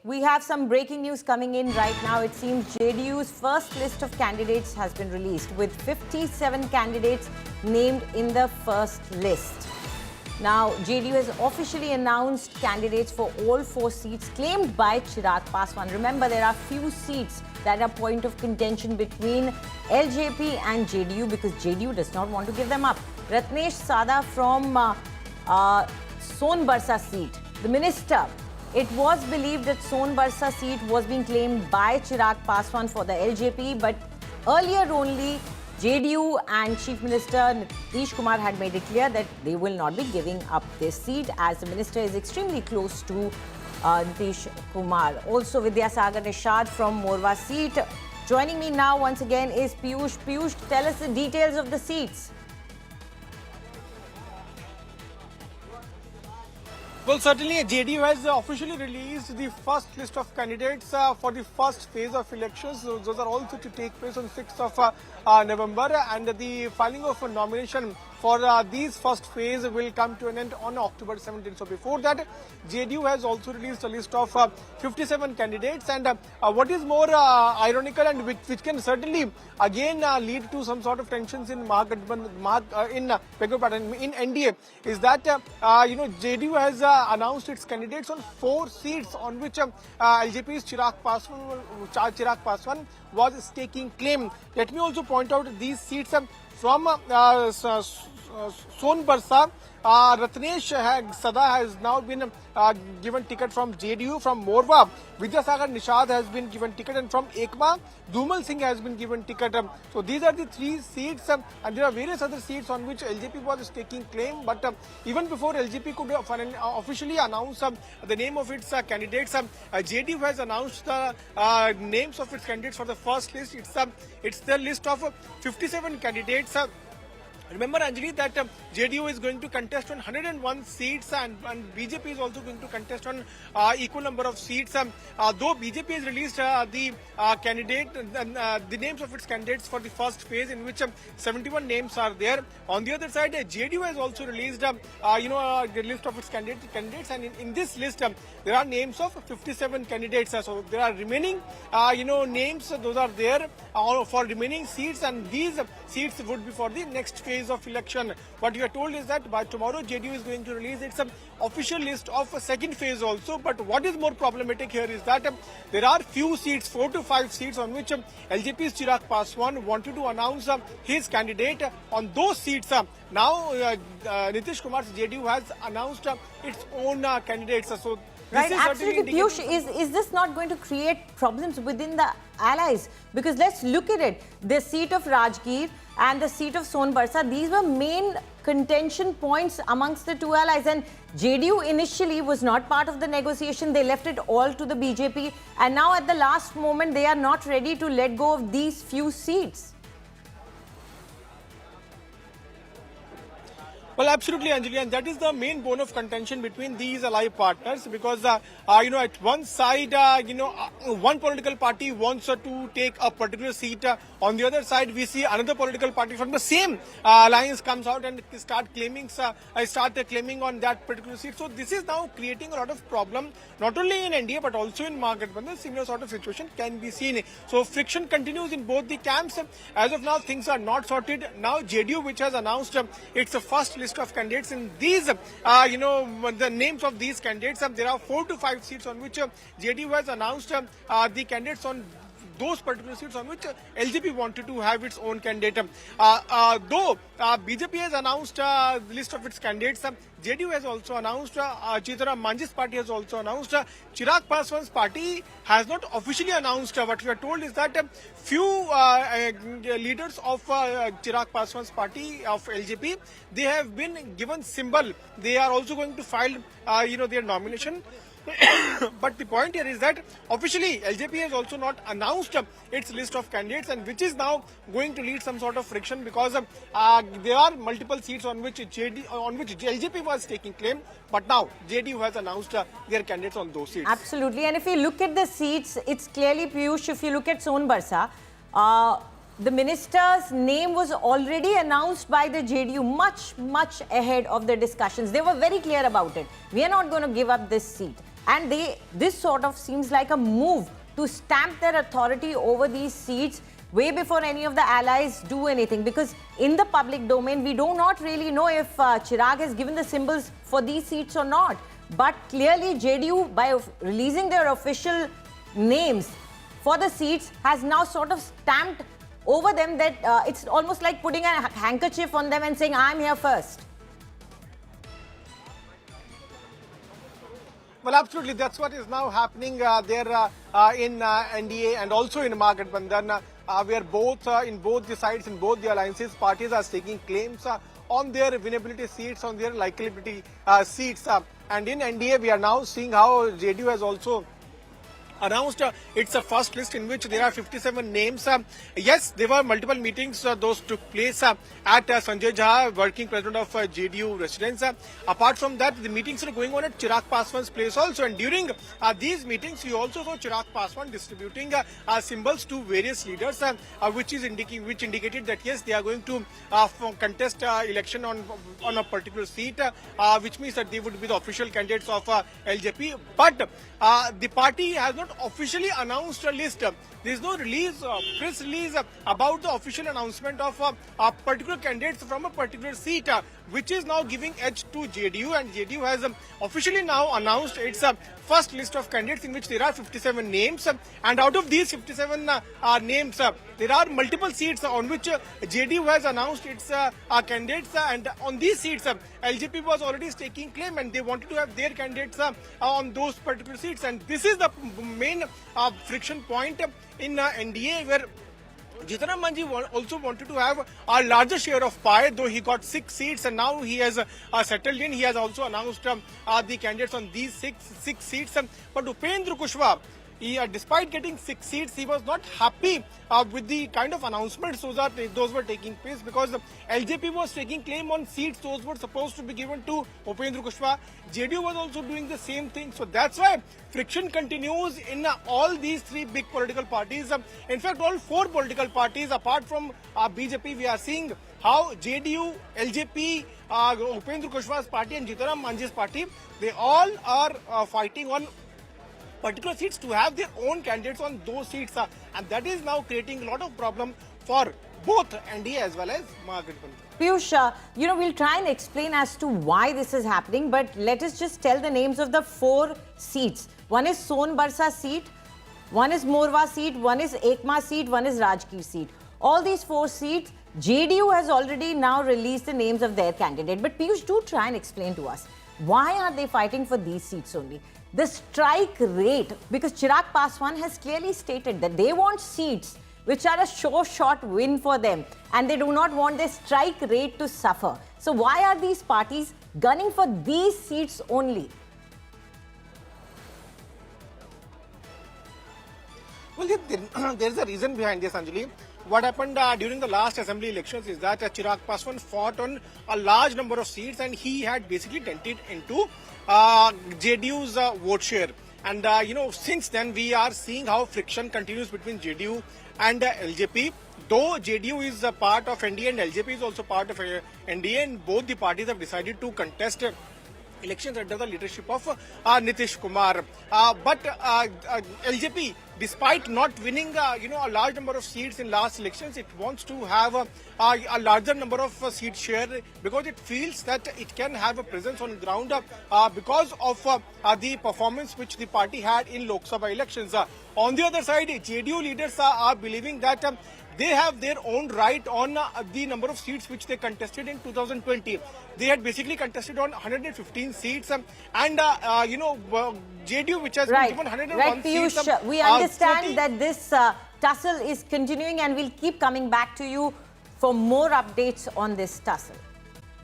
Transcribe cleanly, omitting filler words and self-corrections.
we have some breaking news coming in right now. It seems JDU's first list of candidates has been released with 57 candidates named in the first list. Now, JDU has officially announced candidates for all 4 seats claimed by Chirag Paswan. Remember, there are few seats that are point of contention between LJP and JDU because JDU does not want to give them up. Ratnesh Sada from Sonbarsa seat, the minister. It was believed that Sonbarsa seat was being claimed by Chirag Paswan for the LJP, but earlier only JDU and Chief Minister Nitish Kumar had made it clear that they will not be giving up this seat as the minister is extremely close to Nitish Kumar. Also Vidyasagar Nishad from Morwa seat. Joining me now once again is Piyush. Piyush, tell us the details of the seats. Well, certainly JDU has officially released the first list of candidates for the first phase of elections. Those are also to take place on 6th of November, and the filing of a nomination for these first phase will come to an end on October 17th. So before that, JDU has also released a list of 57 candidates, and what is more ironical and which can certainly again lead to some sort of tensions in in NDA is that JDU has announced its candidates on 4 seats on which LJP's Chirag Paswan was staking claim. Let me also point out these seats from Sonbarsa. Ratnesh Sada has now been given ticket from JDU. From Morwa, Vidyasagar Nishad has been given ticket, and from Ekma, Dhumal Singh has been given ticket. So these are the 3 seats, and there are various other seats on which LJP was taking claim. But even before LJP could officially announce the name of its candidates, JDU has announced the names of its candidates for the first list. It's the list of 57 candidates. Remember, Anjali, that JDU is going to contest on 101 seats and BJP is also going to contest on equal number of seats. Though BJP has released the names of its candidates for the first phase, in which 71 names are there. On the other side, JDU has also released the list of its candidates, and in this list there are names of 57 candidates. So there are remaining names. Those are there for remaining seats, and these seats would be for the next phase of election. What we are told is that by tomorrow JDU is going to release its official list of a second phase also. But what is more problematic here is that there are few seats, 4 to 5 seats, on which LJP's Chirag Paswan wanted to announce his candidate. On those seats, now Nitish Kumar's JDU has announced its own candidates. So right, absolutely. Piyush, is this not going to create problems within the allies? Because let's look at it. The seat of Rajgir and the seat of Sonbarsa, these were main contention points amongst the 2 allies. And JDU initially was not part of the negotiation. They left it all to the BJP. And now at the last moment, they are not ready to let go of these few seats. Well, absolutely, Anjali, and that is the main bone of contention between these ally partners, because at one side, one political party wants to take a particular seat. On the other side, we see another political party from the same alliance comes out and start claiming on that particular seat. So this is now creating a lot of problem, not only in NDA but also in Mahagathbandhan. Similar sort of situation can be seen. So friction continues in both the camps. As of now, things are not sorted. Now JDU, which has announced its first list of candidates, in these the names of these candidates, there are 4 to 5 seats on which JDU has announced the candidates on those particular seats on which LJP wanted to have its own candidate. Though BJP has announced the list of its candidates, JDU has also announced, Jyotiram Manji's party has also announced, Chirag Paswan's party has not officially announced. What we are told is that few leaders of Chirag Paswan's party of LJP, they have been given symbol. They are also going to file their nomination. But the point here is that officially LJP has also not announced its list of candidates, and which is now going to lead some sort of friction, because there are multiple seats on which LJP was taking claim, but now JDU has announced their candidates on those seats. Absolutely, and if you look at the seats, it's clearly, Piyush, if you look at Sonbarsa, the minister's name was already announced by the JDU much ahead of the discussions. They were very clear about it. We are not going to give up this seat. And this sort of seems like a move to stamp their authority over these seats way before any of the allies do anything, because in the public domain we do not really know if Chirag has given the symbols for these seats or not. But clearly JDU, by releasing their official names for the seats, has now sort of stamped over them that it's almost like putting a handkerchief on them and saying, I'm here first. Well, absolutely. That's what is now happening there in NDA and also in Mahagathbandhan, where both in both the sides, in both the alliances, parties are staking claims on their winnability seats, on their likability seats. And in NDA, we are now seeing how JDU has also announced it's a first list in which there are 57 names. Yes, there were multiple meetings. Those took place at Sanjay Jha, working president of JDU residence. Apart from that, the meetings are going on at Chirag Paswan's place also. And during these meetings, you also saw Chirag Paswan distributing symbols to various leaders, which indicated that yes, they are going to contest election on a particular seat, which means that they would be the official candidates of LJP. But the party has not officially announced a list. There is no press release about the official announcement of particular candidates from a particular seat, which is now giving edge to JDU. And JDU has officially now announced its first list of candidates in which there are 57 names. And out of these 57 names, there are multiple seats on which JDU has announced its candidates. And on these seats, LJP was already staking claim and they wanted to have their candidates on those particular seats. And this is the main friction point in NDA, where Jitaram Manji also wanted to have a larger share of pie, though he got 6 seats and now he has settled in. He has also announced the candidates on these six seats. But Upendra Kushwaha, despite getting 6 seats, he was not happy with the kind of announcements those were taking place, because LJP was taking claim on seats those were supposed to be given to Upendra Kushwaha. JDU was also doing the same thing. So that's why friction continues in all these 3 big political parties. In fact, all 4 political parties apart from BJP, we are seeing how JDU, LJP, Upendra Kushwaha's party and Jitaram Manji's party, they all are fighting on particular seats to have their own candidates on those seats, and that is now creating a lot of problem for both NDA as well as Mahagathbandhan. Piyush, we'll try and explain as to why this is happening, but let us just tell the names of the 4 seats. One is Sonbarsa seat, one is Morwa seat, one is Ekma seat, one is Rajgir seat. All these 4 seats, JDU has already now released the names of their candidate. But Piyush, do try and explain to us, why are they fighting for these seats only? The strike rate, because Chirag Paswan has clearly stated that they want seats which are a sure shot win for them, and they do not want their strike rate to suffer. So why are these parties gunning for these seats only? Well, there is a reason behind this, Anjali. What happened during the last assembly elections is that Chirag Paswan fought on a large number of seats and he had basically dented into JDU's vote share. And, since then we are seeing how friction continues between JDU and LJP. Though JDU is a part of NDA and LJP is also part of NDA, and both the parties have decided to contest elections under the leadership of Nitish Kumar. But LJP, despite not winning, a large number of seats in last elections, it wants to have a larger number of seat share because it feels that it can have a presence on ground because of the performance which the party had in Lok Sabha elections. On the other side, JDU leaders are believing that they have their own right on the number of seats which they contested in 2020. They had basically contested on 115 seats and, JDU, which has been given 101 seats. Piyush, we understand that this tussle is continuing and we'll keep coming back to you for more updates on this tussle.